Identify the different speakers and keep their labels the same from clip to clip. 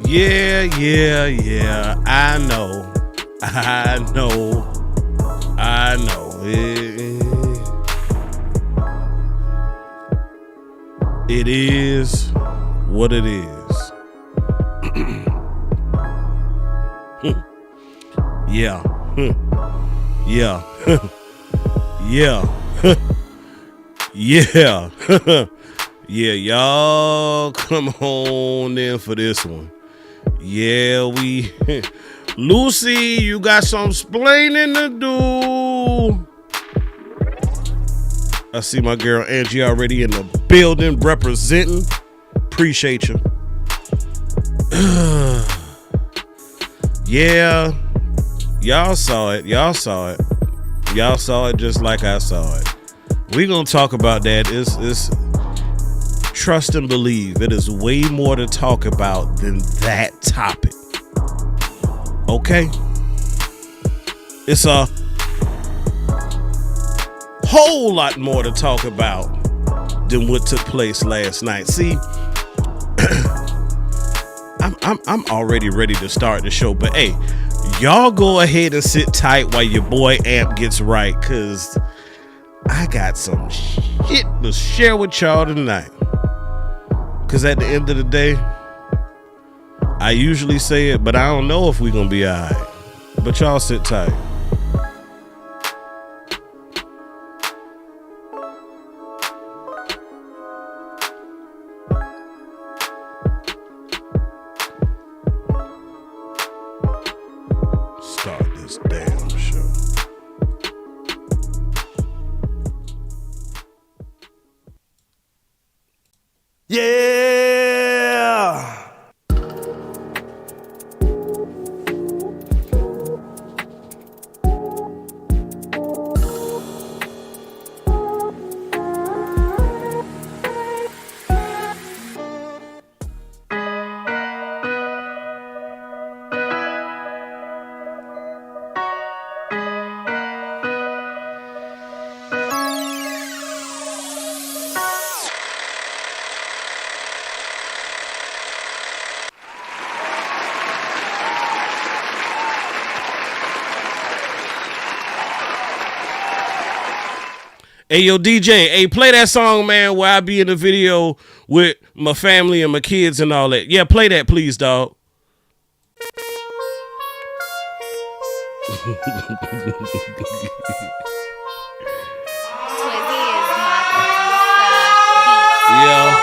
Speaker 1: Yeah. I know. It is what it is. Yeah. Yeah. Yeah. Yeah, y'all come on in for this one. Yeah, Lucy, you got some splaining to do. I see my girl Angie already in the building representing. Appreciate you. Yeah, y'all saw it just like I saw it. We gonna talk about that. It's trust and believe. It is way more to talk about than that topic. Okay? It's a whole lot more to talk about than what took place last night. See, I'm already ready to start the show, but hey, y'all go ahead and sit tight while your boy Amp gets right, cause I got some shit to share with y'all tonight. Cause at the end of the day, I usually say it, but I don't know if we gonna be alright. But y'all sit tight. Start this damn show. Yeah. Hey, yo, DJ, hey, play that song, man, where I be in the video with my family and my kids and all that. Yeah, play that, please, dog. Yeah.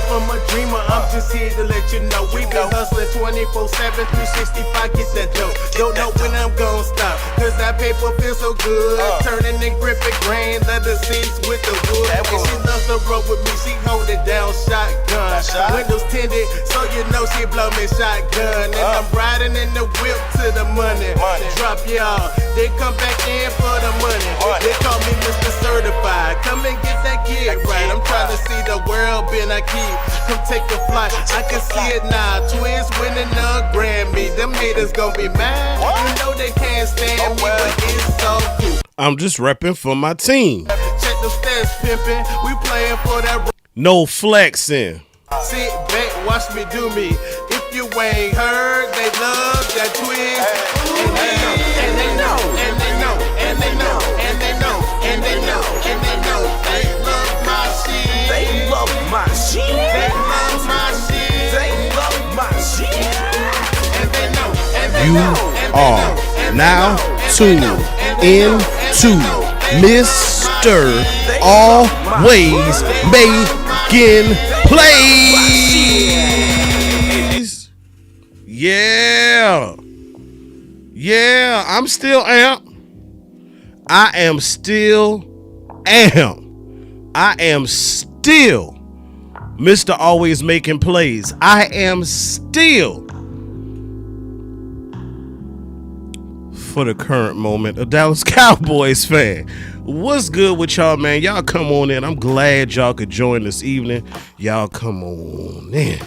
Speaker 2: From a dreamer, I'm just here to let you know we been hustling 24/7, 365, get that dope. Don't know when I'm gon' stop, cause that paper feels so good. Turning and gripping grain, leather seats with the wood. And she loves to roll with me, she hold it down, shotgun. Windows tinted, so you know she blow me shotgun. And I'm riding in the whip to the money. Drop y'all, they come back in for the money. They call me Mr. Certified, come and get that gig right. I'm trying to see the world, been I keep. Come take a flight, I can see it now. Twins winning a Grammy. Them haters gon' be mad. You know they can't stand me, but it's so cool.
Speaker 1: I'm just repping for my team.
Speaker 2: Check the stats, pimpin'. We playing for that.
Speaker 1: No flexing.
Speaker 2: Sit back, watch me do me. If you ain't heard, they love that twins. And they know, and they know, and they know, and they know, and they know, and they know, and they know. They love my shit.
Speaker 3: They love my shit.
Speaker 2: They love my shit.
Speaker 3: They love my shit.
Speaker 2: And they know, and they
Speaker 1: You
Speaker 2: know, and they
Speaker 1: are
Speaker 2: know, and
Speaker 1: now
Speaker 2: they know,
Speaker 1: tuned
Speaker 2: and they know,
Speaker 1: into
Speaker 2: and they know, and they know,
Speaker 1: Mr. Always Making Plays. Yeah, I'm still Amp. I am still Mr. Always Making Plays. I am still, for the current moment, a Dallas Cowboys fan. What's good with y'all, man? Y'all come on in. I'm glad y'all could join this evening. Y'all come on in.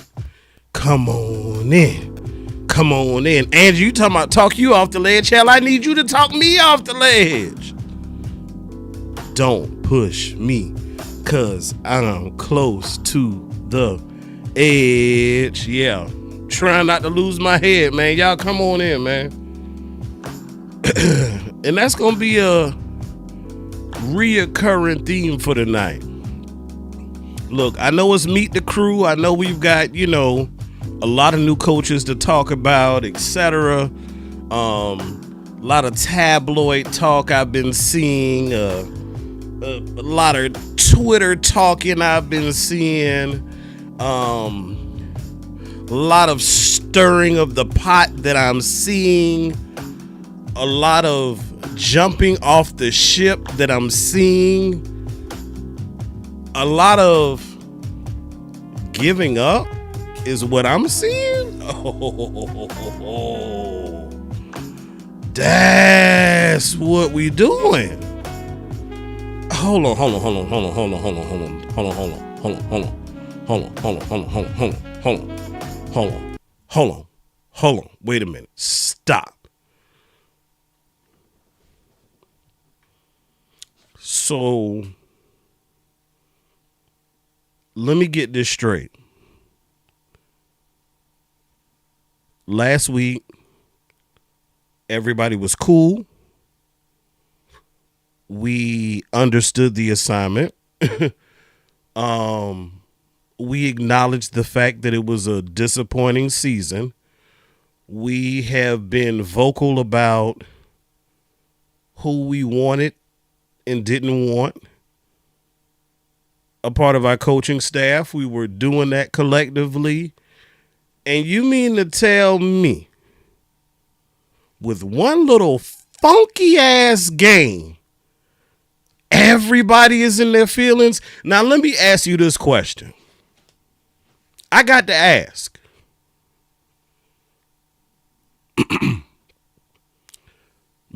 Speaker 1: Come on in. Come on in. Angie, you talking about talk you off the ledge? Hell, I need you to talk me off the ledge. Don't push me, cause I'm close to the edge. Yeah. Trying not to lose my head, man. Y'all come on in, man. And that's gonna be a reoccurring theme for tonight. Look, I know it's Meet the Crew. I know we've got, a lot of new coaches to talk about, etc. A lot of tabloid talk I've been seeing. A lot of Twitter talking I've been seeing. A lot of stirring of the pot that I'm seeing. A lot of jumping off the ship that I'm seeing. A lot of giving up is what I'm seeing. Oh, that's what we doing. Hold on. Wait a minute. Stop. So, let me get this straight. Last week, everybody was cool. We understood the assignment. We acknowledged the fact that it was a disappointing season. We have been vocal about who we wanted and didn't want a part of our coaching staff. We were doing that collectively. And you mean to tell me with one little funky ass game, everybody is in their feelings? Now, let me ask you this question. I got to ask.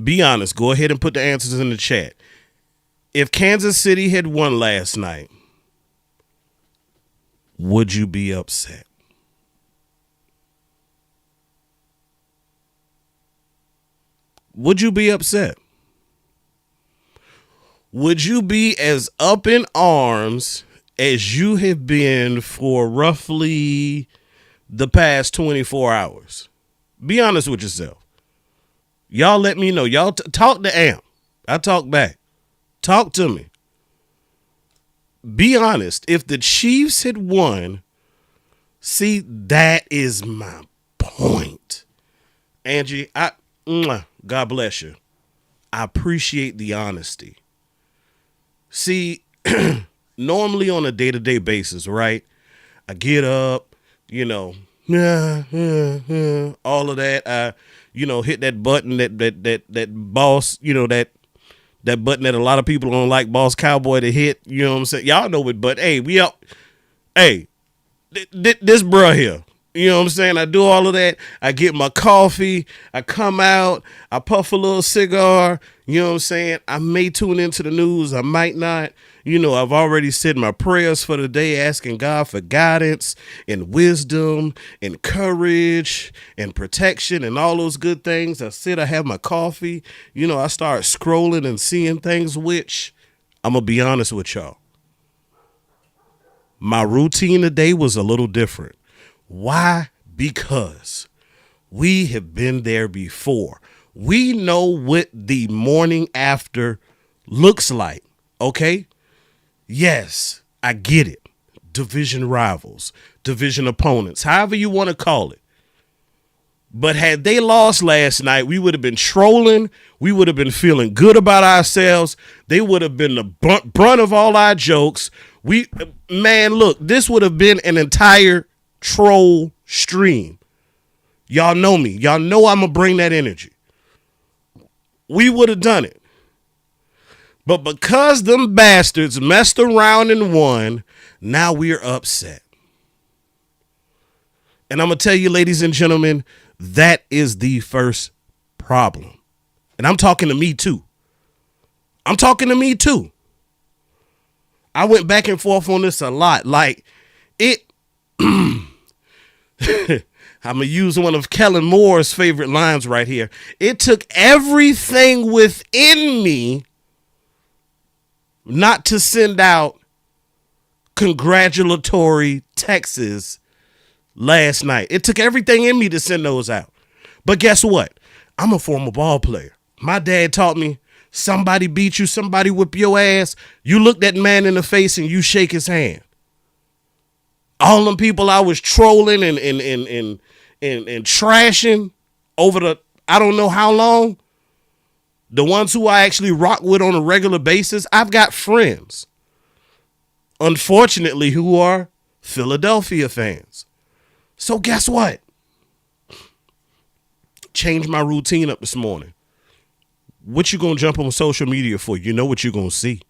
Speaker 1: Be honest. Go ahead and put the answers in the chat. If Kansas City had won last night, would you be upset? Would you be upset? Would you be as up in arms as you have been for roughly the past 24 hours? Be honest with yourself. Y'all let me know. Y'all talk to Amp. I talk back. Talk to me. Be honest. If the Chiefs had won, see, that is my point. Angie, God bless you. I appreciate the honesty. See, normally on a day-to-day basis, right? I get up, all of that. I, hit that button that boss, that button that a lot of people don't like Boss Cowboy to hit. You know what I'm saying? Y'all know it, but hey, we up. Hey, this bruh here. You know what I'm saying? I do all of that. I get my coffee. I come out. I puff a little cigar. You know what I'm saying? I may tune into the news. I might not. I've already said my prayers for the day, asking God for guidance and wisdom and courage and protection and all those good things. I have my coffee. I start scrolling and seeing things, which I'm going to be honest with y'all. My routine today was a little different. Why? Because we have been there before. We know what the morning after looks like, okay? Yes, I get it. Division rivals, division opponents, however you want to call it. But had they lost last night, we would have been trolling. We would have been feeling good about ourselves. They would have been the brunt of all our jokes. Look, this would have been an entire troll stream. Y'all know me. Y'all know I'm going to bring that energy. We would have done it. But because them bastards messed around and won, now we're upset. And I'm going to tell you, ladies and gentlemen, that is the first problem. And I'm talking to me too. I'm talking to me too. I went back and forth on this a lot. Like it, I'm going to use one of Kellen Moore's favorite lines right here. It took everything within me not to send out congratulatory texts last night. It took everything in me to send those out. But guess what? I'm a former ball player. My dad taught me, somebody beat you, somebody whip your ass, you look that man in the face and you shake his hand. All them people I was trolling and trashing over the I don't know how long, the ones who I actually rock with on a regular basis, I've got friends, unfortunately, who are Philadelphia fans. So guess what? Changed my routine up this morning. What you gonna jump on social media for? You know what you're gonna see.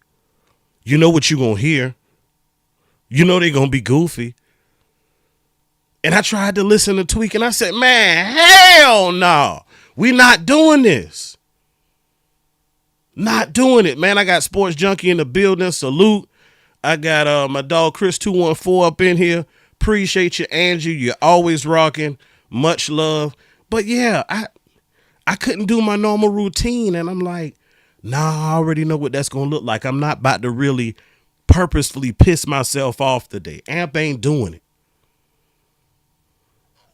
Speaker 1: You know what you're gonna hear. You know they're gonna be goofy. And I tried to listen to Tweak and I said, man, hell no. We not doing this. Not doing it, man. I got Sports Junkie in the building. Salute. I got my dog Chris 214 up in here. Appreciate you, Angie. You're always rocking. Much love. But yeah, I couldn't do my normal routine. And I'm like, nah, I already know what that's going to look like. I'm not about to really purposefully piss myself off today. Amp ain't doing it.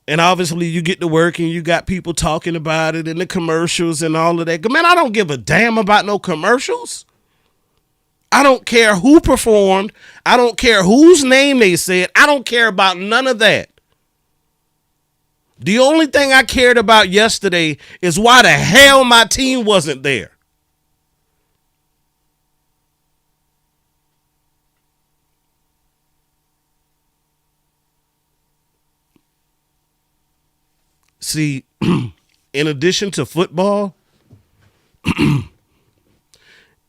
Speaker 1: And obviously you get to work and you got people talking about it in the commercials and all of that. Man, I don't give a damn about no commercials. I don't care who performed. I don't care whose name they said. I don't care about none of that. The only thing I cared about yesterday is why the hell my team wasn't there. See, in addition to football,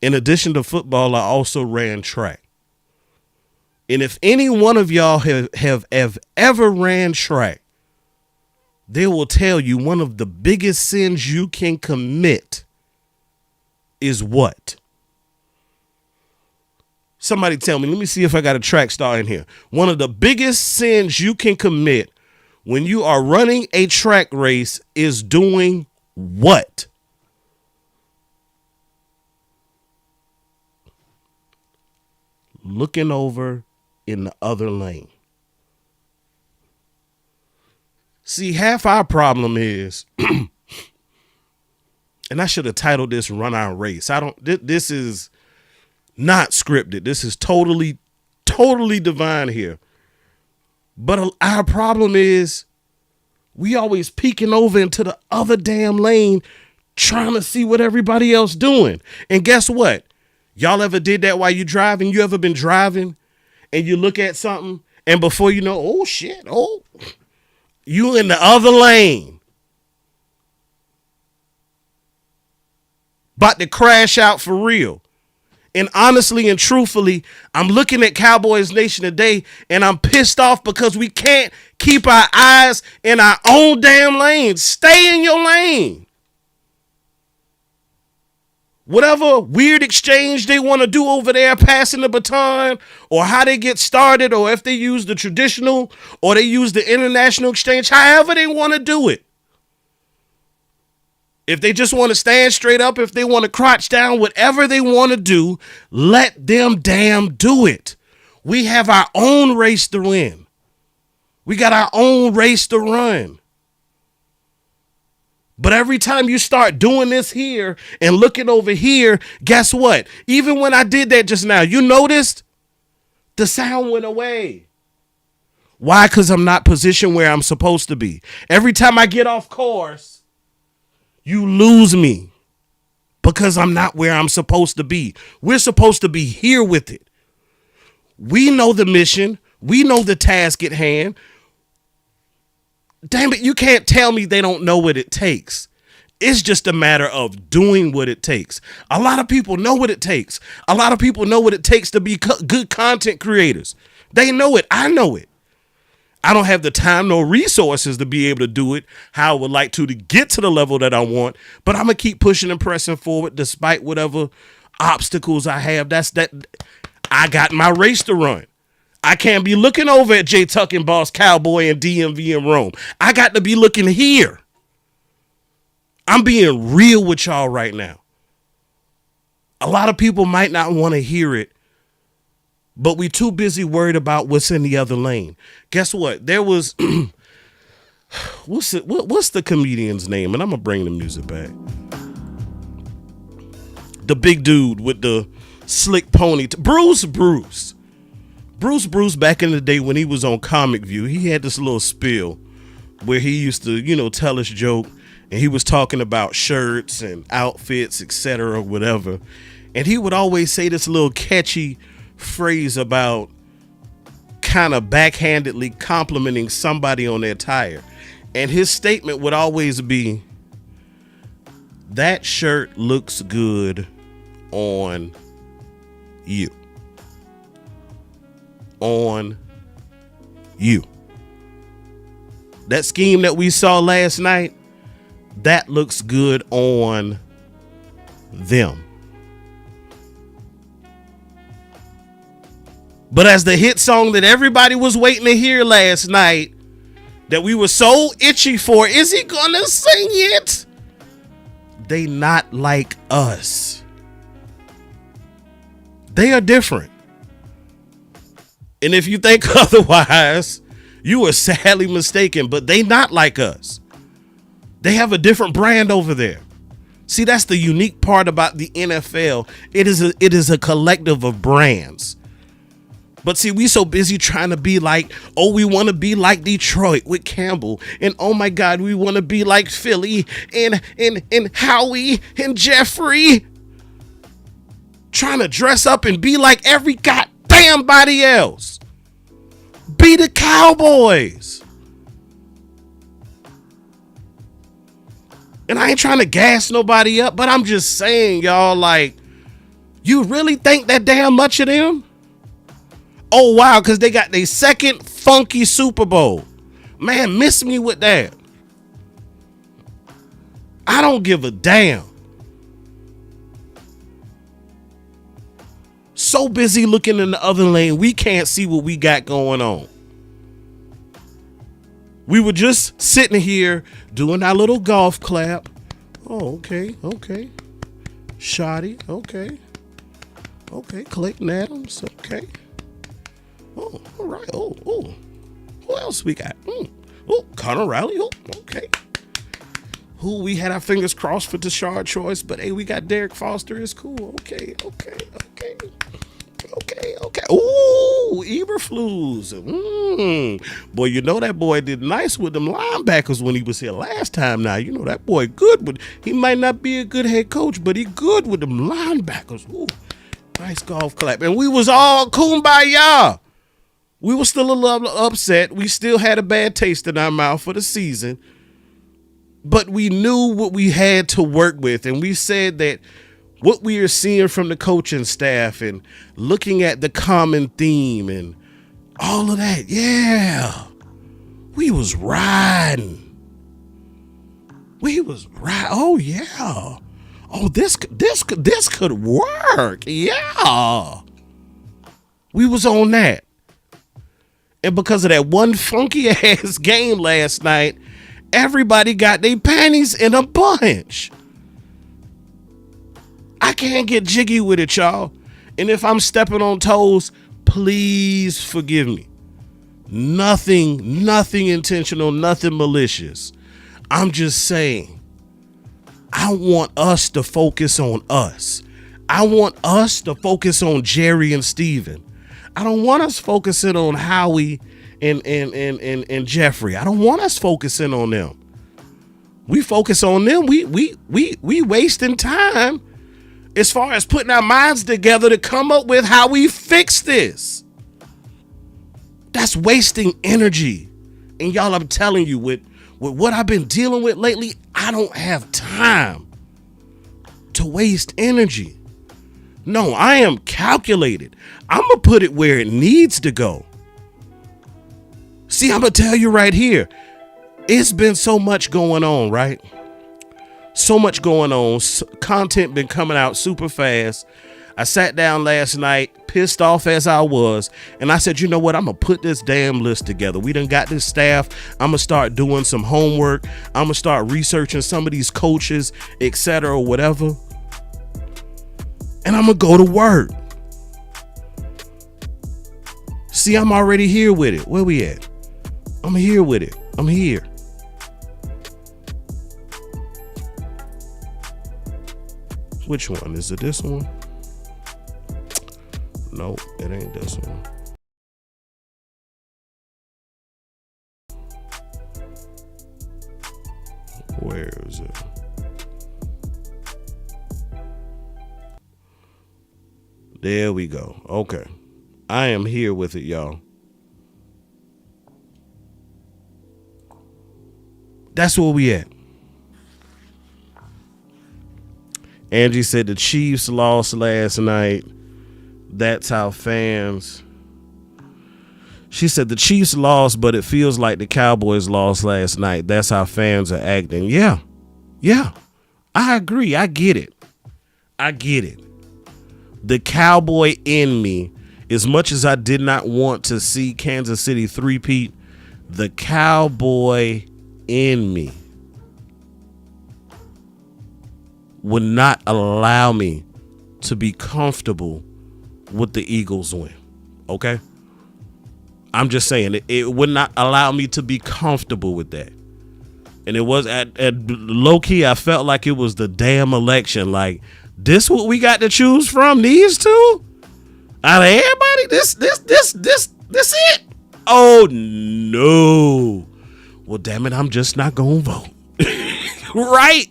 Speaker 1: I also ran track. And if any one of y'all have ever ran track, they will tell you one of the biggest sins you can commit is what? Somebody tell me. Let me see if I got a track star in here. One of the biggest sins you can commit when you are running a track race is doing what? Looking over in the other lane. See, half our problem is, and I should have titled this Run Our Race. This is not scripted. This is totally divine here. But our problem is we always peeking over into the other damn lane trying to see what everybody else doing. And guess what? Y'all ever did that while you driving? You ever been driving and you look at something and before you know, oh shit, you in the other lane. About to crash out for real. And honestly and truthfully, I'm looking at Cowboys Nation today and I'm pissed off because we can't keep our eyes in our own damn lane. Stay in your lane. Whatever weird exchange they want to do over there, passing the baton, or how they get started, or if they use the traditional or they use the international exchange, however they want to do it. If they just want to stand straight up, if they want to crouch down, whatever they want to do, let them damn do it. We have our own race to win. We got our own race to run. But every time you start doing this here and looking over here, guess what? Even when I did that just now, you noticed the sound went away. Why? Because I'm not positioned where I'm supposed to be. Every time I get off course, you lose me because I'm not where I'm supposed to be. We're supposed to be here with it. We know the mission. We know the task at hand. Damn it, you can't tell me they don't know what it takes. It's just a matter of doing what it takes. A lot of people know what it takes. A lot of people know what it takes to be good content creators. They know it. I know it. I don't have the time nor resources to be able to do it how I would like to get to the level that I want, but I'm going to keep pushing and pressing forward despite whatever obstacles I have. I got my race to run. I can't be looking over at J Tuck and Boss Cowboy and DMV and Rome. I got to be looking here. I'm being real with y'all right now. A lot of people might not want to hear it, but we too busy worried about what's in the other lane. Guess what? There was, what's the comedian's name? And I'm going to bring the music back. The big dude with the slick pony. Bruce back in the day when he was on Comic View, he had this little spiel where he used to, tell his joke, and he was talking about shirts and outfits, etc., whatever. And he would always say this little catchy phrase about kind of backhandedly complimenting somebody on their attire. And his statement would always be, that shirt looks good on you. On you. That scheme that we saw last night, that looks good on them. But as the hit song that everybody was waiting to hear last night, that we were so itchy for, is he gonna sing it? They not like us. They are different. And if you think otherwise, you are sadly mistaken, but they not like us. They have a different brand over there. See, that's the unique part about the NFL. It is a collective of brands. But see, we so busy trying to be like, oh, we want to be like Detroit with Campbell. And oh my God, we want to be like Philly and Howie and Jeffrey. Trying to dress up and be like every goddamn body else. Be the Cowboys. And I ain't trying to gas nobody up, but I'm just saying, y'all, like, you really think that damn much of them? Oh, wow, because they got their second funky Super Bowl. Man, miss me with that. I don't give a damn. So busy looking in the other lane, we can't see what we got going on. We were just sitting here doing our little golf clap. Oh, okay. Shoddy, okay. Clayton Adams, okay. Oh, all right. Oh. Who else we got? Oh, Connor Riley. Oh, okay. Who we had our fingers crossed for Tashard Choice, but hey, we got Derek Foster. It's cool. Okay. Ooh, Eberflus. Boy, that boy did nice with them linebackers when he was here last time. Now, that boy good, but he might not be a good head coach, but he good with them linebackers. Ooh, nice golf clap. And we was all kumbaya. We were still a little upset. We still had a bad taste in our mouth for the season. But we knew what we had to work with. And we said that what we are seeing from the coaching staff and looking at the common theme and all of that, yeah, we was riding. Oh, yeah. Oh, this could work. Yeah. We was on that. And because of that one funky ass game last night, everybody got their panties in a bunch. I can't get jiggy with it, y'all. And if I'm stepping on toes, please forgive me. Nothing intentional, nothing malicious. I'm just saying, I want us to focus on us. I want us to focus on Jerry and Steven. I don't want us focusing on Howie and Jeffrey. I don't want us focusing on them. We focus on them. We wasting time as far as putting our minds together to come up with how we fix this. That's wasting energy. And y'all, I'm telling you, with what I've been dealing with lately, I don't have time to waste energy. No, I am calculated. I'm going to put it where it needs to go. See, I'm going to tell you right here. It's been so much going on, right? So much going on. Content been coming out super fast. I sat down last night, pissed off as I was, and I said, you know what? I'm going to put this damn list together. We done got this staff. I'm going to start doing some homework. I'm going to start researching some of these coaches, etc., whatever. And I'm going to go to work. See, I'm already here with it. Where we at? I'm here with it. I'm here. Which one? Is it this one? Nope, it ain't this one. Where is it? There we go. Okay. I am here with it, y'all. That's where we at. Angie said the Chiefs lost last night. That's how fans. She said the Chiefs lost, but it feels like the Cowboys lost last night. That's how fans are acting. Yeah. I agree. I get it. The Cowboy in me, as much as I did not want to see Kansas City three-peat, the Cowboy in me would not allow me to be comfortable with the Eagles win. Okay? I'm just saying it would not allow me to be comfortable with that. And it was at low key, I felt like it was the damn election. Like, this what we got to choose from? These two? Out of everybody? This it? Oh no. Well, damn it, I'm just not gonna vote. Right?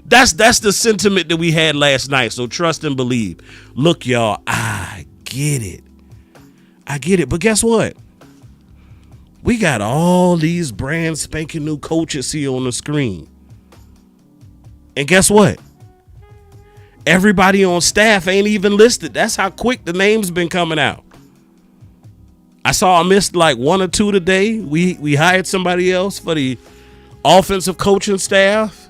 Speaker 1: That's the sentiment that we had last night. So trust and believe. Look, y'all, I get it. But guess what? We got all these brand spanking new coaches here on the screen. And guess what? Everybody on staff ain't even listed. That's how quick the names been coming out. I missed like one or two today. We hired somebody else for the offensive coaching staff,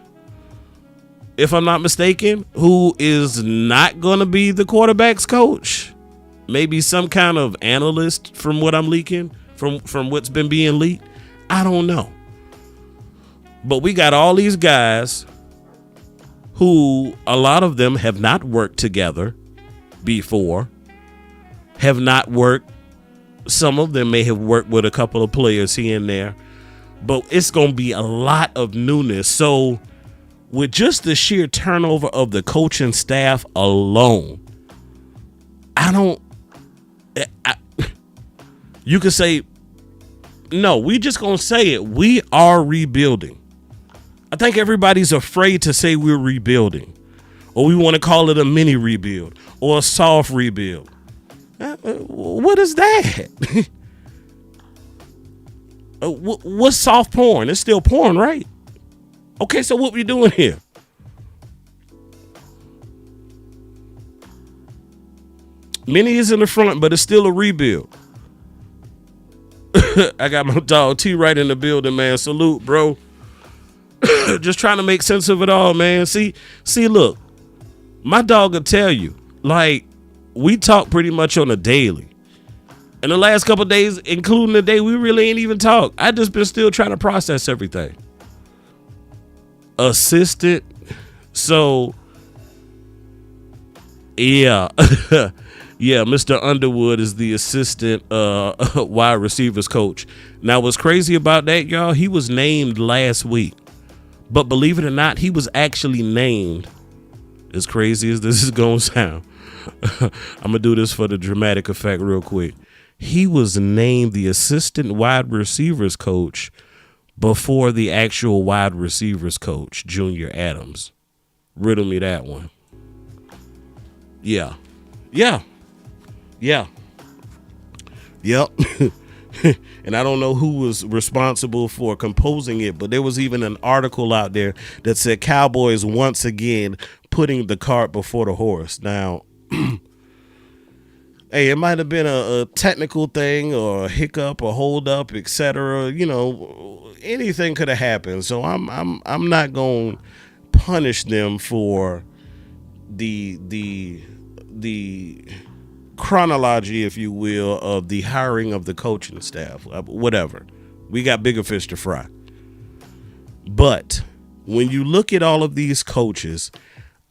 Speaker 1: if I'm not mistaken, who is not going to be the quarterback's coach. Maybe some kind of analyst from what I'm leaking, from what's been being leaked. I don't know. But we got all these guys who a lot of them have not worked together before, have not worked. Some of them may have worked with a couple of players here and there, but it's going to be a lot of newness. So with just the sheer turnover of the coaching staff alone, you could say, no, we just going to say it. We are rebuilding. I think everybody's afraid to say we're rebuilding, or we want to call it a mini rebuild or a soft rebuild. What is that? What's soft porn? It's still porn, right? Okay, so what we doing here? Mini is in the front, but it's still a rebuild. I got my dog T right in the building, man. Salute, bro. Just trying to make sense of it all, man. See, look, my dog will tell you, like, we talk pretty much on a daily. And the last couple of days, including the day, we really ain't even talk. I just been still trying to process everything. Assistant. So, yeah. Yeah, Mr. Underwood is the assistant wide receivers coach. Now, what's crazy about that, y'all, he was named last week. But believe it or not, he was actually named, as crazy as this is going to sound. I'm going to do this for the dramatic effect real quick. He was named the assistant wide receivers coach before the actual wide receivers coach, Junior Adams. Riddle me that one. Yeah. Yep. And I don't know who was responsible for composing it, but there was even an article out there that said Cowboys once again putting the cart before the horse. Now, hey, it might have been a technical thing or a hiccup or hold up, etc. You know, anything could have happened. So I'm not going to punish them for the chronology, if you will, of the hiring of the coaching staff. Whatever. We got bigger fish to fry. But when you look at all of these coaches,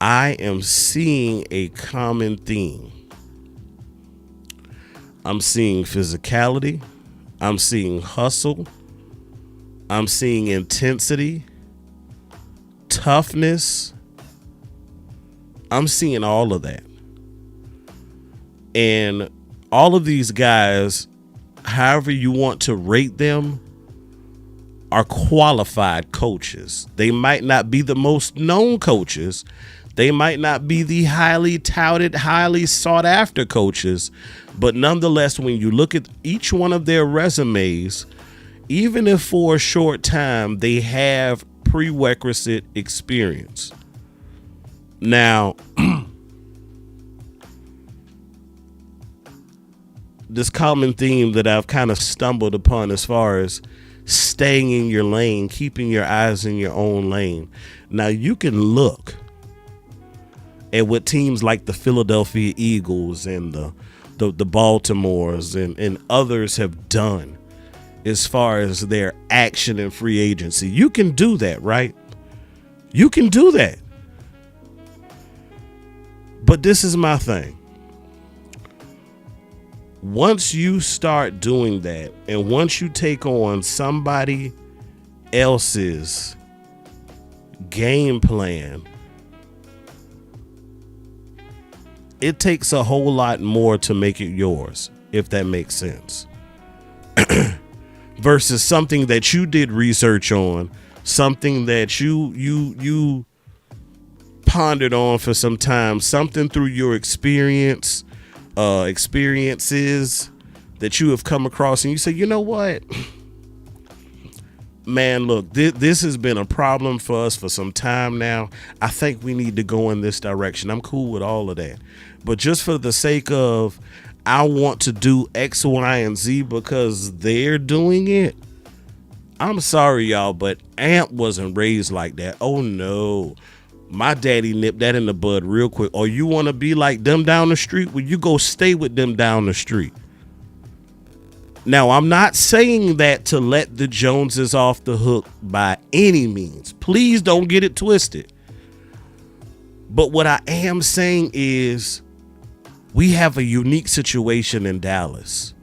Speaker 1: I am seeing a common theme. I'm seeing physicality. I'm seeing hustle. I'm seeing intensity, toughness. I'm seeing all of that. And all of these guys, however you want to rate them, are qualified coaches. They might not be the most known coaches. They might not be the highly touted, highly sought after coaches. But nonetheless, when you look at each one of their resumes, even if for a short time, they have prerequisite experience. Now, this common theme that I've kind of stumbled upon as far as staying in your lane, keeping your eyes in your own lane. Now, you can look at what teams like the Philadelphia Eagles and the Baltimores and others have done as far as their action in free agency. You can do that, right? You can do that. But this is my thing. Once you start doing that, and once you take on somebody else's game plan, it takes a whole lot more to make it yours, if that makes sense. Versus something that you did research on, something that you pondered on for some time, something through your experiences that you have come across, and you say, you know what, man, look, this has been a problem for us for some time now. I think we need to go in this direction. I'm cool with all of that. But just for the sake of, I want to do X, Y, and Z because they're doing it. I'm sorry, y'all, but Amp wasn't raised like that. Oh, no. My daddy nipped that in the bud real quick. Or you want to be like them down the street? Well, you go stay with them down the street. Now, I'm not saying that to let the Joneses off the hook by any means. Please don't get it twisted. But what I am saying is we have a unique situation in Dallas,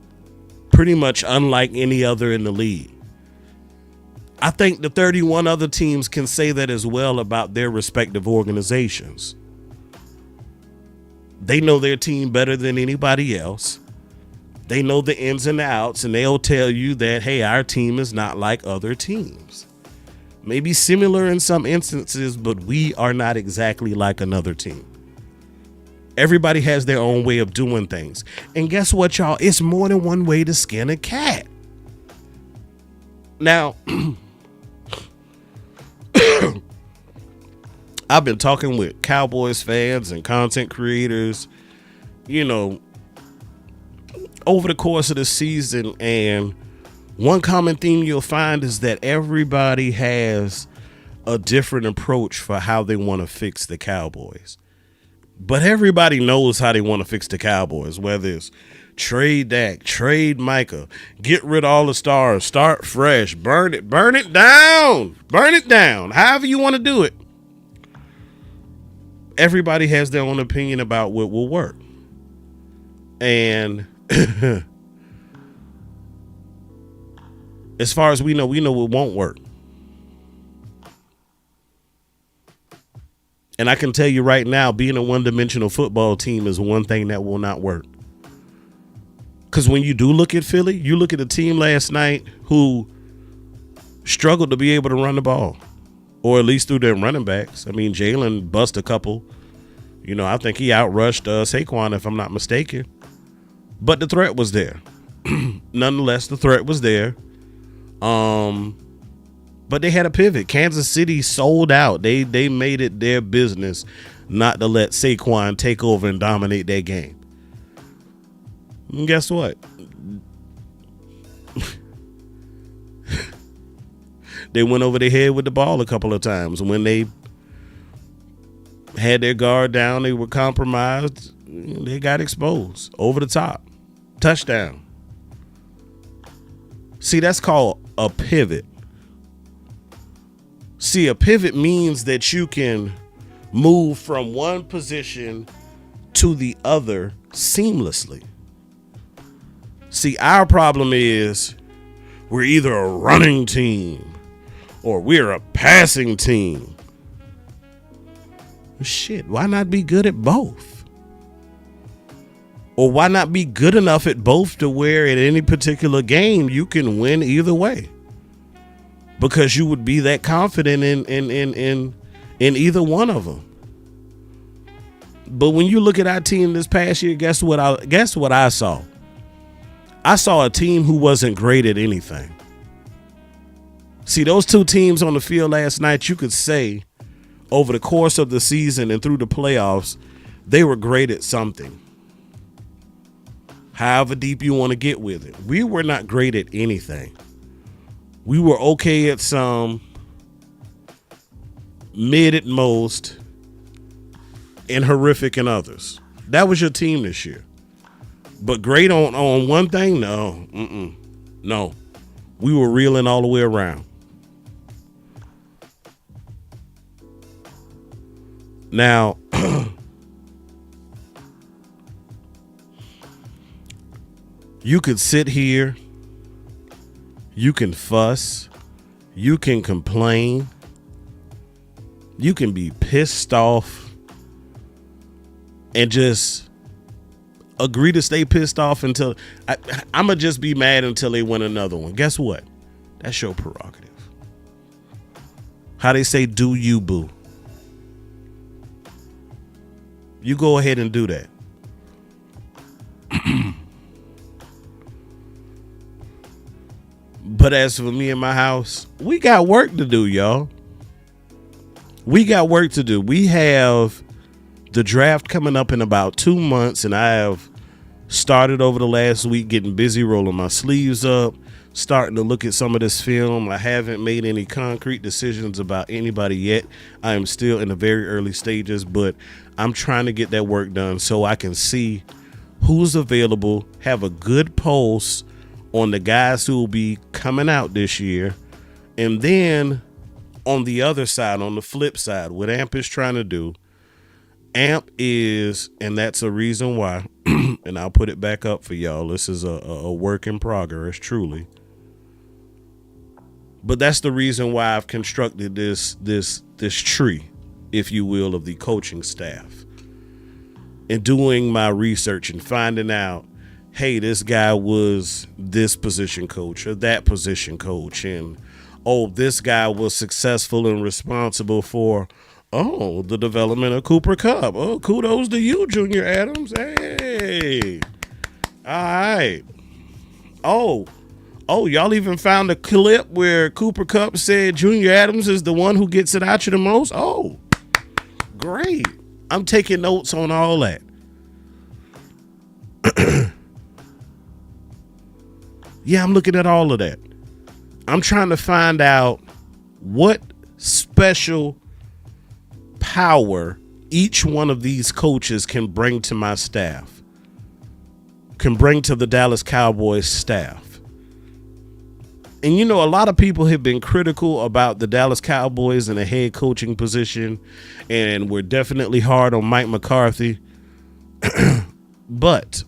Speaker 1: pretty much unlike any other in the league. I think the 31 other teams can say that as well about their respective organizations. They know their team better than anybody else. They know the ins and the outs, and they'll tell you that, hey, our team is not like other teams. Maybe similar in some instances, but we are not exactly like another team. Everybody has their own way of doing things. And guess what, y'all? It's more than one way to skin a cat. Now, I've been talking with Cowboys fans and content creators, over the course of the season, and one common theme you'll find is that everybody has a different approach for how they want to fix the Cowboys. But everybody knows how they want to fix the Cowboys, whether it's trade Dak, trade Micah, get rid of all the stars, start fresh, burn it down, however you want to do it. Everybody has their own opinion about what will work. And as far as we know it won't work. And I can tell you right now, being a one-dimensional football team is one thing that will not work. Because when you do look at Philly, you look at a team last night who struggled to be able to run the ball, or at least through their running backs. I mean, Jalen bust a couple. I think he outrushed Saquon, if I'm not mistaken. But the threat was there. Nonetheless, the threat was there. But they had a pivot. Kansas City sold out. They made it their business not to let Saquon take over and dominate their game. And guess what? They went over their head with the ball a couple of times when they had their guard down. They were compromised. They got exposed. Over the top. Touchdown. See, that's called a pivot. See, a pivot means that you can move from one position to the other seamlessly. See, our problem is we're either a running team or we're a passing team. Shit, why not be good at both? Or why not be good enough at both to where at any particular game you can win either way? Because you would be that confident in either one of them. But when you look at our team this past year, guess what I saw? I saw a team who wasn't great at anything. See, those two teams on the field last night, you could say over the course of the season and through the playoffs, they were great at something. However deep you want to get with it. We were not great at anything. We were okay at some, mid at most, and horrific in others. That was your team this year. But great on one thing? No. No. We were reeling all the way around. Now, you could sit here, you can fuss, you can complain, you can be pissed off, and just agree to stay pissed off until I'm going to just be mad until they win another one. Guess what? That's your prerogative. How they say, do you, boo? You go ahead and do that. But as for me and my house, we got work to do, y'all. We got work to do. We have the draft coming up in about 2 months, and I have started over the last week getting busy rolling my sleeves up, starting to look at some of this film. I haven't made any concrete decisions about anybody yet. I am still in the very early stages, but I'm trying to get that work done so I can see who's available, have a good pulse on the guys who will be coming out this year. And then on the other side, on the flip side, what AMP is trying to do, AMP is, and that's a reason why, and I'll put it back up for y'all. This is a work in progress, truly. But that's the reason why I've constructed this tree, if you will, of the coaching staff. And doing my research and finding out, hey, this guy was this position coach or that position coach. And, oh, this guy was successful and responsible for, oh, the development of Cooper Kupp. Oh, kudos to you, Junior Adams. Hey. All right. Oh, y'all even found a clip where Cooper Kupp said Junior Adams is the one who gets it out you the most? Oh, great. I'm taking notes on all that. Yeah, I'm looking at all of that. I'm trying to find out what special power each one of these coaches can bring to my staff, can bring to the Dallas Cowboys staff. And you know, a lot of people have been critical about the Dallas Cowboys in a head coaching position, and we're definitely hard on Mike McCarthy. But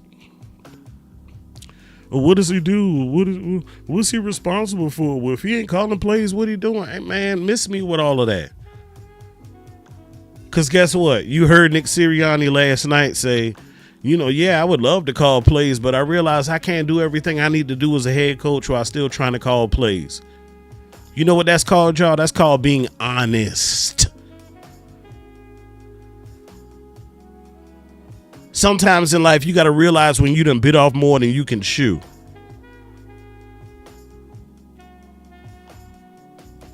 Speaker 1: what does he do? What's he responsible for? Well, if he ain't calling plays, what he doing? Hey, man, miss me with all of that. Because guess what? You heard Nick Sirianni last night say, you know, yeah, I would love to call plays, but I realize I can't do everything I need to do as a head coach while still trying to call plays. You know what that's called, y'all? That's called being honest. Sometimes in life, you got to realize when you done bit off more than you can chew.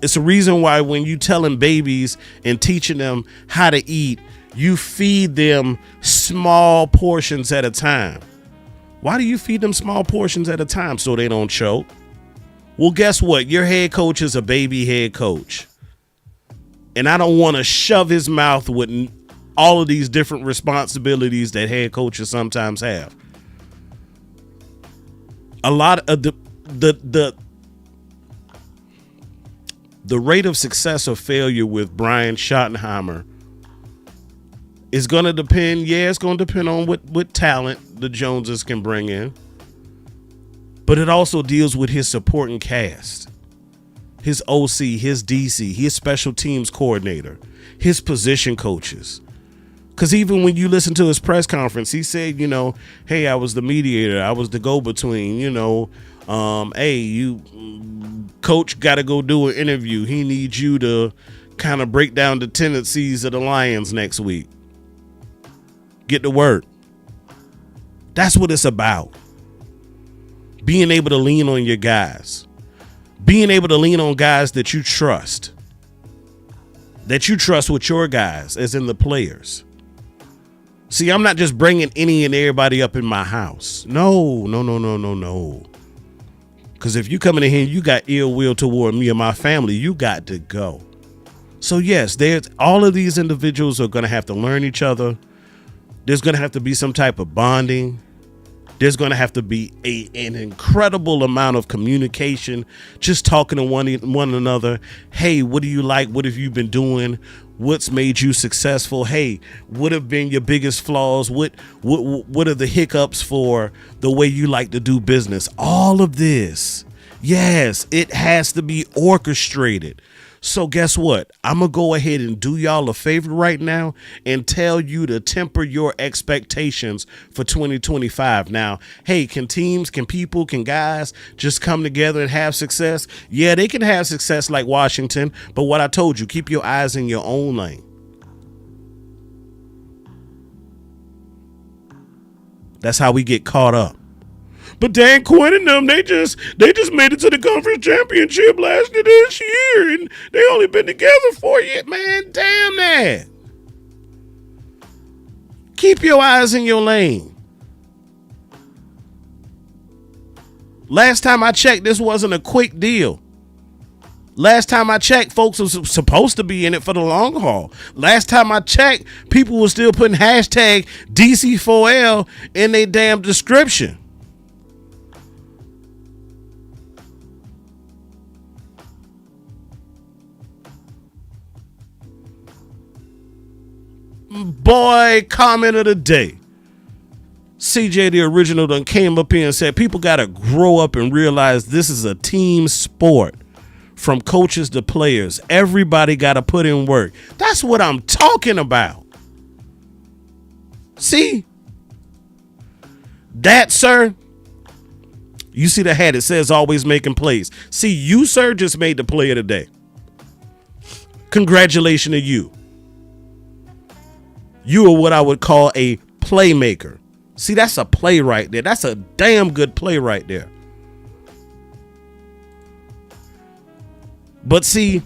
Speaker 1: It's a reason why when you telling babies and teaching them how to eat, you feed them small portions at a time. Why do you feed them small portions at a time? So they don't choke. Well, guess what? Your head coach is a baby head coach. And I don't want to shove his mouth with all of these different responsibilities that head coaches sometimes have. A lot of the rate of success or failure with Brian Schottenheimer is going to depend. Yeah, it's going to depend on what talent the Joneses can bring in. But it also deals with his supporting cast, his OC, his DC, his special teams coordinator, his position coaches. Because even when you listen to his press conference, he said, hey, I was the mediator. I was the go-between, hey, you coach got to go do an interview. He needs you to kind of break down the tendencies of the Lions next week. Get to work. That's what it's about. Being able to lean on your guys. Being able to lean on guys that you trust. That you trust with your guys, as in the players. See, I'm not just bringing any and everybody up in my house. No. Because if you coming in here and you got ill will toward me and my family, you got to go. So yes, all of these individuals are going to have to learn each other. There's going to have to be some type of bonding. There's going to have to be an incredible amount of communication, just talking to one another. Hey, what do you like? What have you been doing? What's made you successful? Hey, what have been your biggest flaws? What are the hiccups for the way you like to do business? All of this. Yes, it has to be orchestrated. So guess what? I'm going to go ahead and do y'all a favor right now and tell you to temper your expectations for 2025. Now, hey, can teams, can people, can guys just come together and have success? Yeah, they can have success like Washington, but what I told you, keep your eyes in your own lane. That's how we get caught up. But Dan Quinn and them, they just made it to the conference championship last year this year, and they only been together 4 years. Man, damn that. Keep your eyes in your lane. Last time I checked, this wasn't a quick deal. Last time I checked, folks was supposed to be in it for the long haul. Last time I checked, people were still putting hashtag DC4L in their damn description. Boy, comment of the day. CJ the original done came up here and said people got to grow up and realize this is a team sport. From coaches to players, everybody got to put in work. That's what I'm talking about. See? That, sir, you see the hat, it says always making plays. See, you, sir, just made the play of the day. Congratulations to you. You are what I would call a playmaker. See, that's a play right there. That's a damn good play right there. But see,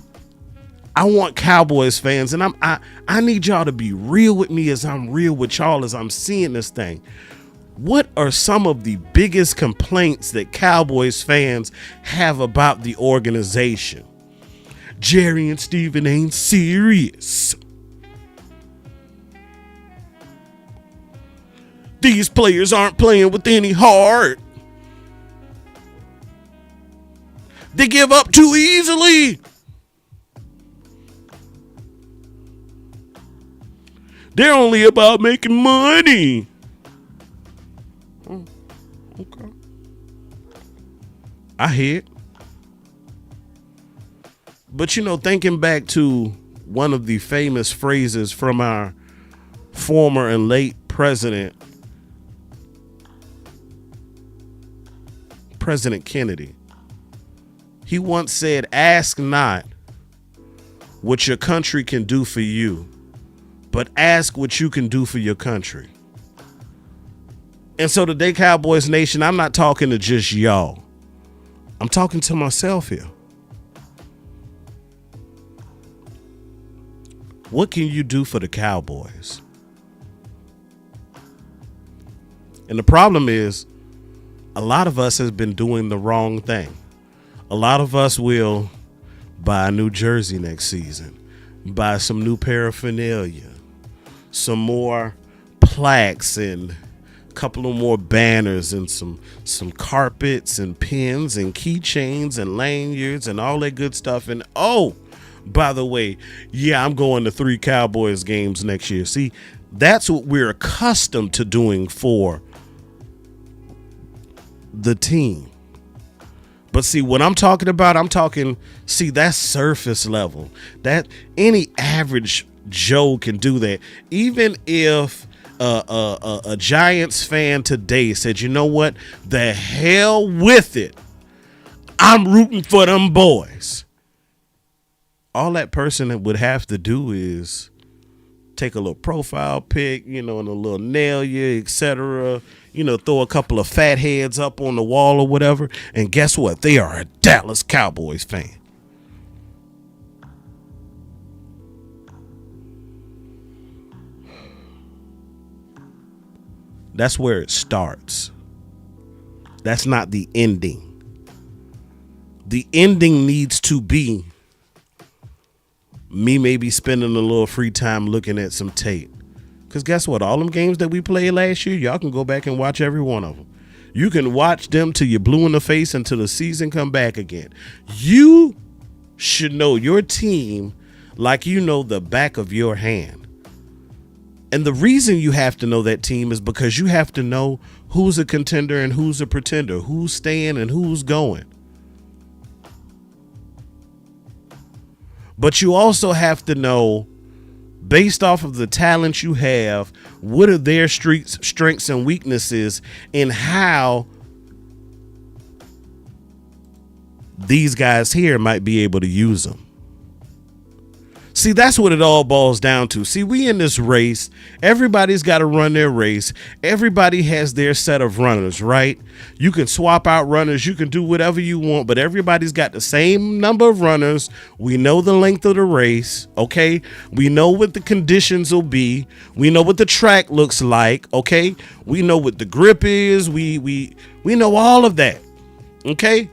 Speaker 1: I want Cowboys fans, and I need y'all to be real with me as I'm real with y'all as I'm seeing this thing. What are some of the biggest complaints that Cowboys fans have about the organization? Jerry and Steven ain't serious. These players aren't playing with any heart. They give up too easily. They're only about making money. Oh, okay. I hear it. But thinking back to one of the famous phrases from our former and late President Kennedy. He once said, ask not what your country can do for you, but ask what you can do for your country. And so today, Cowboys Nation, I'm not talking to just y'all. I'm talking to myself here. What can you do for the Cowboys? And the problem is, a lot of us has been doing the wrong thing. A lot of us will buy a new jersey next season, buy some new paraphernalia, some more plaques and a couple of more banners and some carpets and pins and keychains and lanyards and all that good stuff. And oh, by the way, yeah, I'm going to 3 Cowboys games next year. See, that's what we're accustomed to doing for the team. But see, what I'm talking about, see, that's surface level. That any average Joe can do that. Even if a Giants fan today said, you know what, the hell with it, I'm rooting for them boys. All that person would have to do is take a little profile pic, and a little nail you, etc. Throw a couple of fat heads up on the wall or whatever. And guess what? They are a Dallas Cowboys fan. That's where it starts. That's not the ending. The ending needs to be me maybe spending a little free time looking at some tape. Because guess what? All them games that we played last year, y'all can go back and watch every one of them. You can watch them till you're blue in the face until the season come back again. You should know your team like you know the back of your hand. And the reason you have to know that team is because you have to know who's a contender and who's a pretender, who's staying and who's going. But you also have to know, based off of the talent you have, what are their strengths and weaknesses and how these guys here might be able to use them. See, that's what it all boils down to. See, we in this race, everybody's got to run their race. Everybody has their set of runners, right? You can swap out runners. You can do whatever you want, but everybody's got the same number of runners. We know the length of the race, okay? We know what the conditions will be. We know what the track looks like, okay? We know what the grip is. We know all of that, okay?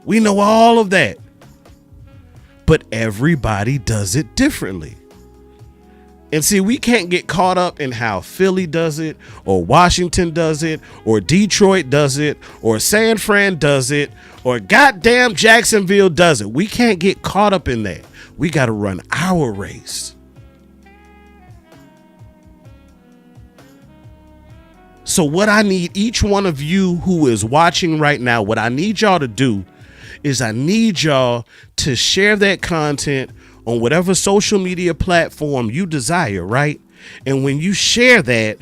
Speaker 1: We know all of that. But everybody does it differently. And see, we can't get caught up in how Philly does it, or Washington does it, or Detroit does it, or San Fran does it, or goddamn Jacksonville does it. We can't get caught up in that. We got to run our race. So what I need each one of you who is watching right now, what I need y'all to do is I need y'all to share that content on whatever social media platform you desire, right? And when you share that,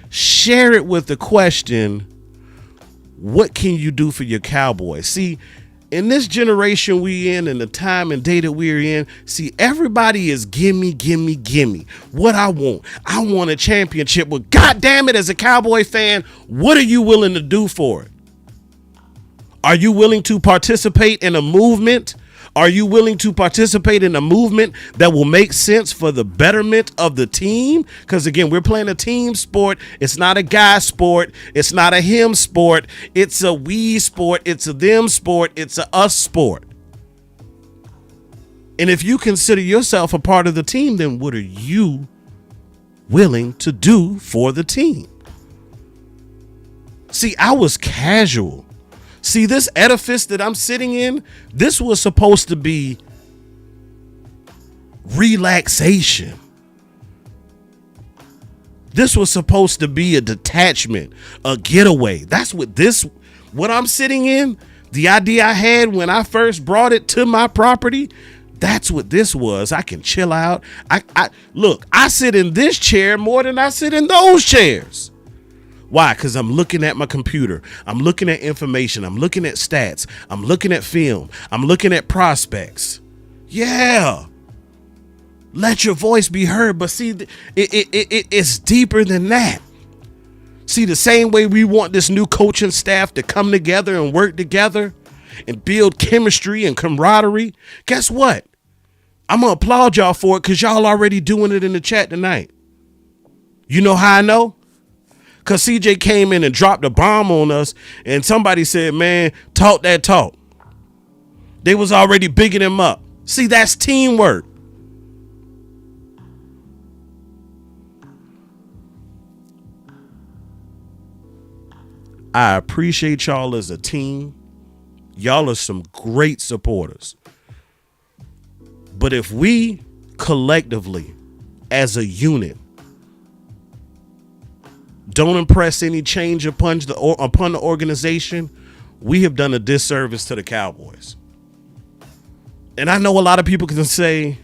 Speaker 1: share it with the question, what can you do for your Cowboys? See, in this generation we in and the time and day that we're in, see, everybody is gimme. What I want a championship. Well, goddamn it, as a Cowboy fan, what are you willing to do for it? Are you willing to participate in a movement? Are you willing to participate in a movement that will make sense for the betterment of the team? Because again, we're playing a team sport. It's not a guy sport. It's not a him sport. It's a we sport. It's a them sport. It's a us sport. And if you consider yourself a part of the team, then what are you willing to do for the team? See, I was casual. See, this edifice that I'm sitting in, this was supposed to be relaxation. This was supposed to be a detachment, a getaway. That's what I'm sitting in, the idea I had when I first brought it to my property, that's what this was. I can chill out. I sit in this chair more than I sit in those chairs. Why? Because I'm looking at my computer. I'm looking at information. I'm looking at stats. I'm looking at film. I'm looking at prospects. Yeah. Let your voice be heard. But see, it's deeper than that. See, the same way we want this new coaching staff to come together and work together and build chemistry and camaraderie. Guess what? I'm going to applaud y'all for it because y'all already doing it in the chat tonight. You know how I know? Because CJ came in and dropped a bomb on us and somebody said, man, talk that talk. They was already bigging him up. See, that's teamwork. I appreciate y'all as a team. Y'all are some great supporters. But if we collectively, as a unit, don't impress any change upon the organization, we have done a disservice to the Cowboys. And I know a lot of people can say,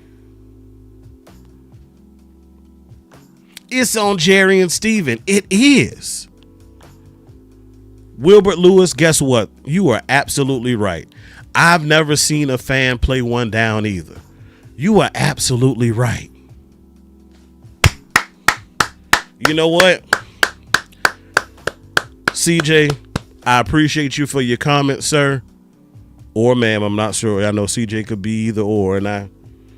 Speaker 1: it's on Jerry and Steven. It is. Wilbert Lewis, guess what? You are absolutely right. I've never seen a fan play one down either. You are absolutely right. You know what? CJ, I appreciate you for your comment, sir. Or ma'am, I'm not sure. I know CJ could be either or. And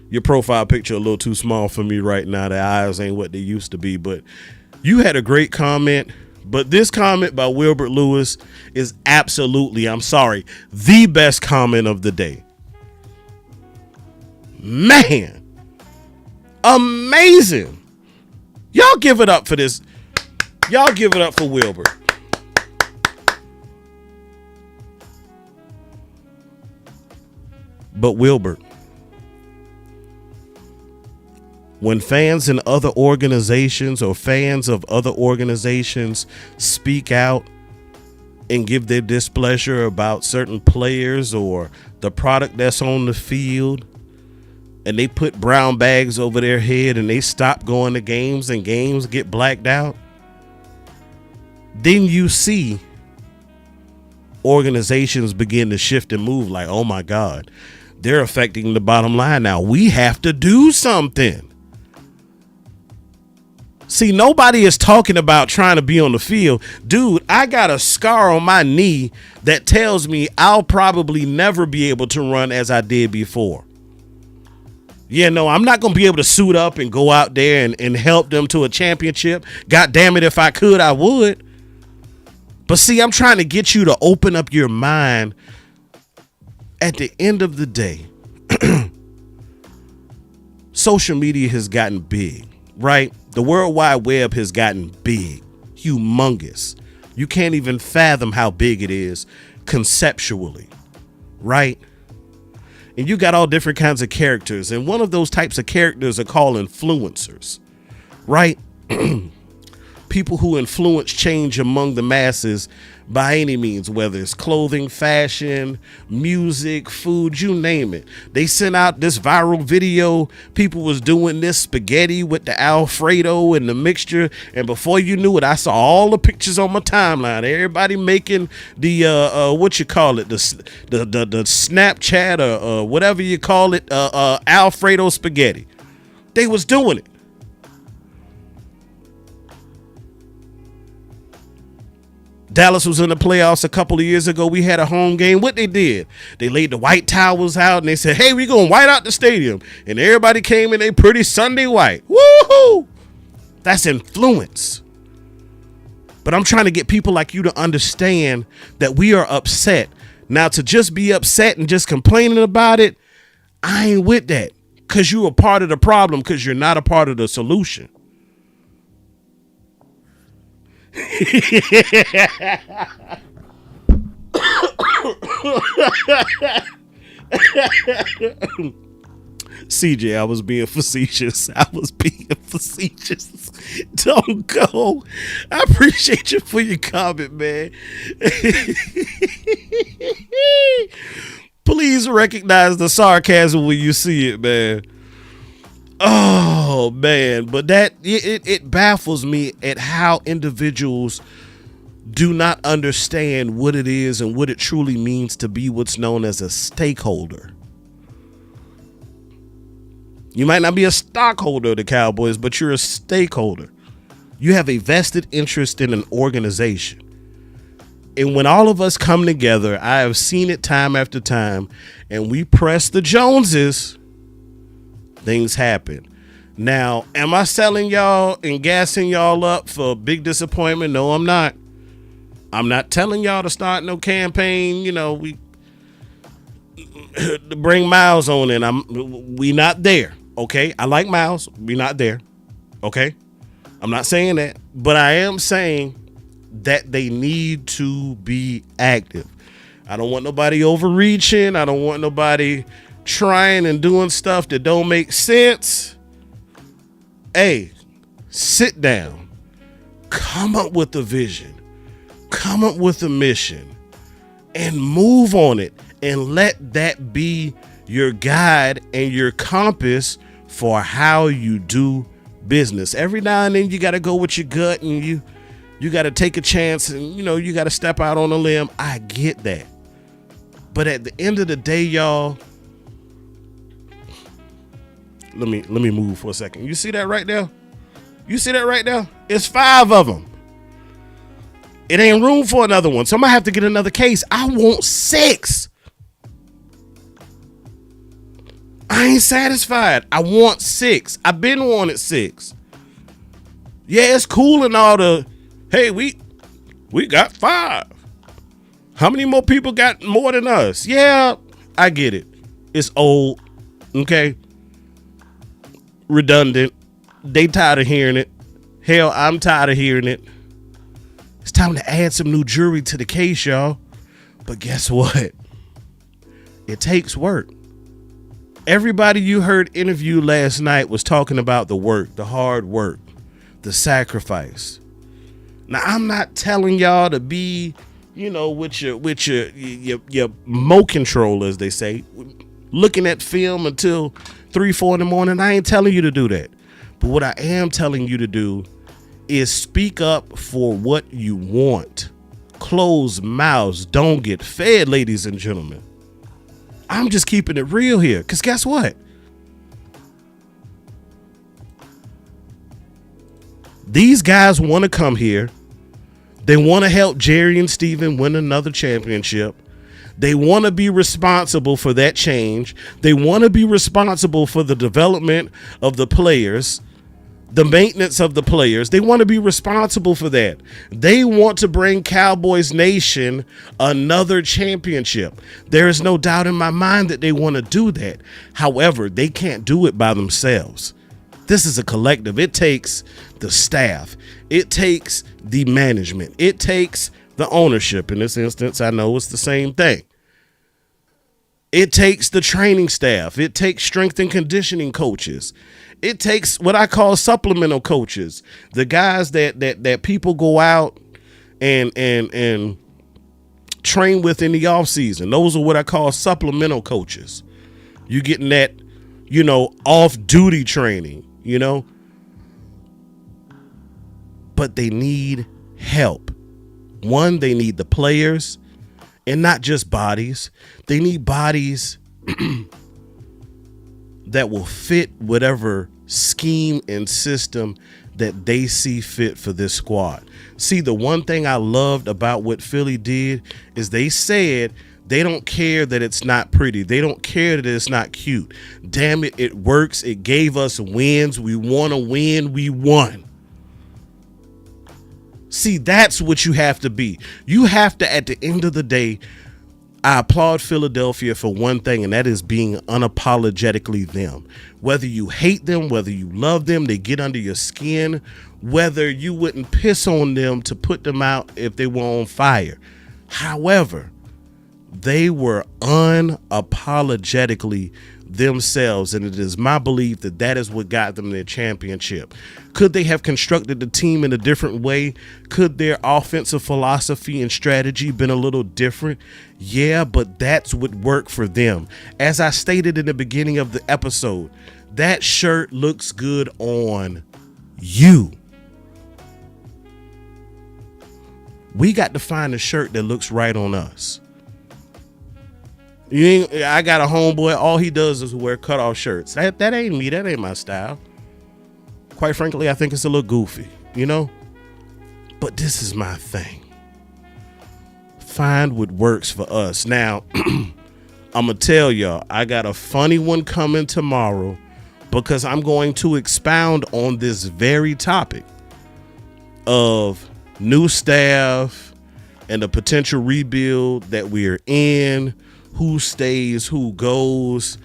Speaker 1: your profile picture a little too small for me right now. The eyes ain't what they used to be. But you had a great comment. But this comment by Wilbert Lewis is absolutely, I'm sorry, the best comment of the day. Man, amazing. Y'all give it up for this. Y'all give it up for Wilbert. But Wilbert, when fans in other organizations or fans of other organizations speak out and give their displeasure about certain players or the product that's on the field, and they put brown bags over their head and they stop going to games and games get blacked out, then you see organizations begin to shift and move like, oh my God, they're affecting the bottom line now. We have to do something. See, nobody is talking about trying to be on the field. Dude, I got a scar on my knee that tells me I'll probably never be able to run as I did before. Yeah, no, I'm not going to be able to suit up and go out there and help them to a championship. God damn it, if I could, I would. But see, I'm trying to get you to open up your mind. At the end of the day, social media has gotten big, right? The World Wide Web has gotten big, humongous. You can't even fathom how big it is conceptually, right? And you got all different kinds of characters. And one of those types of characters are called influencers, right? People who influence change among the masses by any means, whether it's clothing, fashion, music, food, you name it. They sent out this viral video. People was doing this spaghetti with the Alfredo and the mixture. And before you knew it, I saw all the pictures on my timeline. Everybody making the, what you call it? The Snapchat or whatever you call it, Alfredo spaghetti. They was doing it. Dallas was in the playoffs a couple of years ago. We had a home game. What they did, they laid the white towels out and they said, hey, we're going to white out the stadium. And everybody came in a pretty Sunday white. Woohoo! That's influence. But I'm trying to get people like you to understand that we are upset. Now, to just be upset and just complaining about it, I ain't with that. Because you're a part of the problem because you're not a part of the solution. CJ, I was being facetious. Don't go. I appreciate you for your comment, man. Please recognize the sarcasm when you see it, man. Oh man, but that it baffles me at how individuals do not understand what it is and what it truly means to be what's known as a stakeholder. You might not be a stockholder of the Cowboys, but you're a stakeholder. You have a vested interest in an organization. And when all of us come together, I have seen it time after time, and we press the Joneses, things happen. Now, am I selling y'all and gassing y'all up for a big disappointment? No, I'm not. I'm not telling y'all to start no campaign. You know, we to bring Miles on in. We not there. Okay. I like Miles. We not there. Okay. I'm not saying that, but I am saying that they need to be active. I don't want nobody overreaching. I don't want nobody trying and doing stuff that don't make sense. Hey, sit down. Come up with a vision. Come up with a mission. And move on it. And let that be your guide and your compass for how you do business. Every now and then you got to go with your gut, and you got to take a chance, and you got to step out on a limb. I get that. But at the end of the day, y'all, let me move for a second. You see that right there? You see that right there? It's 5 of them. It ain't room for another one. So I'm going to have to get another case. I want 6. I ain't satisfied. I want 6. I've been wanted 6. Yeah, it's cool and all the, hey, we got 5. How many more people got more than us? Yeah, I get it. It's old. Okay. Redundant. They tired of hearing it. Hell, I'm tired of hearing it. It's time to add some new jury to the case, y'all. But guess what? It takes work. Everybody you heard interviewed last night was talking about the work, the hard work, the sacrifice. Now, I'm not telling y'all to be, with your mo control, as they say, looking at film until 3-4 in the morning. I ain't telling you to do that. But what I am telling you to do is speak up for what you want. Closed mouths don't get fed, ladies and gentlemen. I'm just keeping it real here, because guess what? These guys want to come here. They want to help Jerry and Steven win another championship. They want to be responsible for that change. They want to be responsible for the development of the players, the maintenance of the players. They want to be responsible for that. They want to bring Cowboys Nation another championship. There is no doubt in my mind that they want to do that. However, they can't do it by themselves. This is a collective. It takes the staff. It takes the management. It takes the ownership. In this instance, I know it's the same thing. It takes the training staff. It takes strength and conditioning coaches. It takes what I call supplemental coaches, the guys that people go out and train with in the off season. Those are what I call supplemental coaches. You getting that, off duty training, but they need help. One, they need the players, and not just bodies. They need bodies that will fit whatever scheme and system that they see fit for this squad. See, the one thing I loved about what Philly did is they said they don't care that it's not pretty. They don't care that it's not cute. Damn it, it works. It gave us wins. We want to win. We won. See, that's what you have to be. You have to, at the end of the day, I applaud Philadelphia for one thing, and that is being unapologetically them. Whether you hate them, whether you love them, they get under your skin, whether you wouldn't piss on them to put them out if they were on fire. However, they were unapologetically themselves, and it is my belief that that is what got them their championship. Could they have constructed the team in a different way? Could their offensive philosophy and strategy been a little different? Yeah, but that's what worked for them. As I stated in the beginning of the episode, that shirt looks good on you. We got to find a shirt that looks right on us. I got a homeboy, all he does is wear cutoff shirts. That ain't me. That ain't my style. Quite frankly, I think it's a little goofy, But this is my thing. Find what works for us. Now, I'm going to tell y'all, I got a funny one coming tomorrow because I'm going to expound on this very topic of new staff and the potential rebuild that we're in. Who stays, who goes.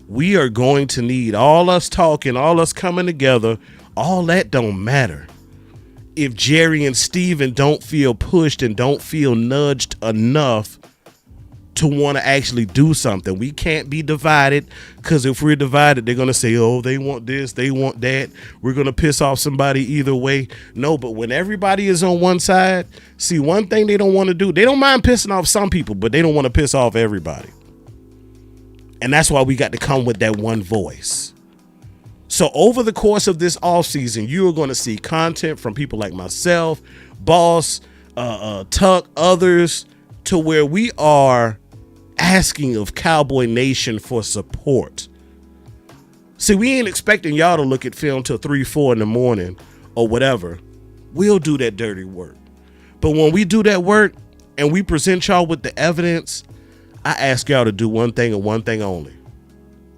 Speaker 1: We are going to need all us talking, all us coming together. All that don't matter if Jerry and Steven don't feel pushed and don't feel nudged enough to want to actually do something. We can't be divided, because if we're divided, they're going to say, oh, they want this, they want that. We're going to piss off somebody either way. No, but when everybody is on one side, see, one thing they don't want to do, they don't mind pissing off some people, but they don't want to piss off everybody. And that's why we got to come with that one voice. So over the course of this offseason, you are going to see content from people like myself, Boss, Tuck, others, to where we are asking of Cowboy Nation for support. See, we ain't expecting y'all to look at film till 3, 4 in the morning or whatever. We'll do that dirty work. But when we do that work and we present y'all with the evidence, I ask y'all to do one thing and one thing only.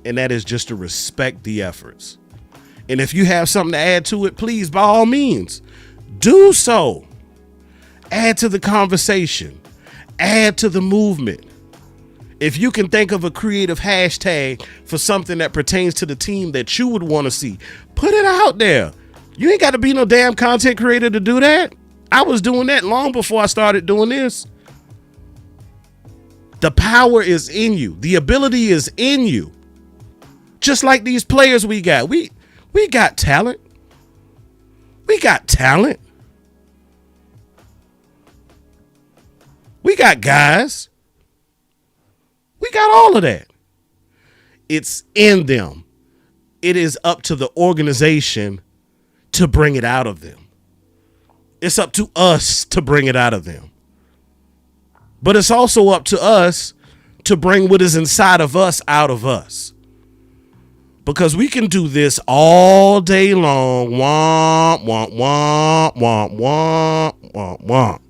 Speaker 1: And that is just to respect the efforts. And if you have something to add to it, please, by all means, do so. Add to the conversation. Add to the movement. If you can think of a creative hashtag for something that pertains to the team that you would want to see, put it out there. You ain't got to be no damn content creator to do that. I was doing that long before I started doing this. The power is in you. The ability is in you. Just like these players we got. We got talent. We got talent. We got guys. We got all of that. It's in them. It is up to the organization to bring it out of them. It's up to us to bring it out of them. But it's also up to us to bring what is inside of us out of us. Because we can do this all day long. Womp, womp, womp, womp, womp, womp, womp.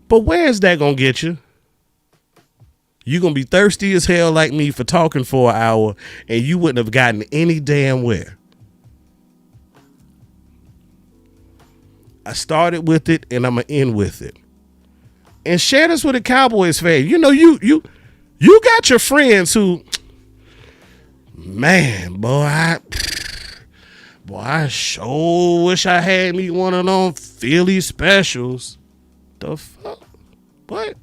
Speaker 1: But where's that going to get you? You're going to be thirsty as hell like me for talking for an hour, and you wouldn't have gotten any damn where. I started with it, and I'm going to end with it. And share this with a Cowboys fan. You know, you got your friends who, man, boy, I sure wish I had me one of them Philly specials. The fuck? What?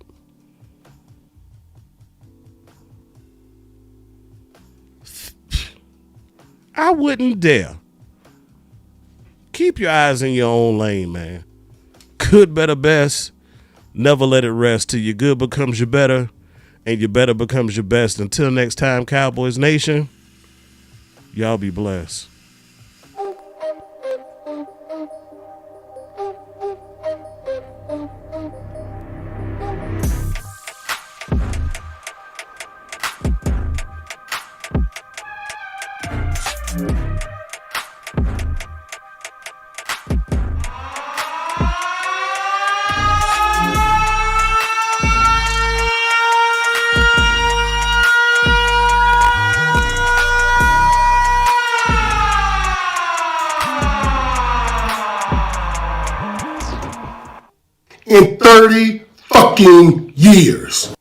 Speaker 1: I wouldn't dare. Keep your eyes in your own lane, man. Good, better, best. Never let it rest till your good becomes your better and your better becomes your best. Until next time, Cowboys Nation, y'all be blessed.
Speaker 4: In 30 fucking years.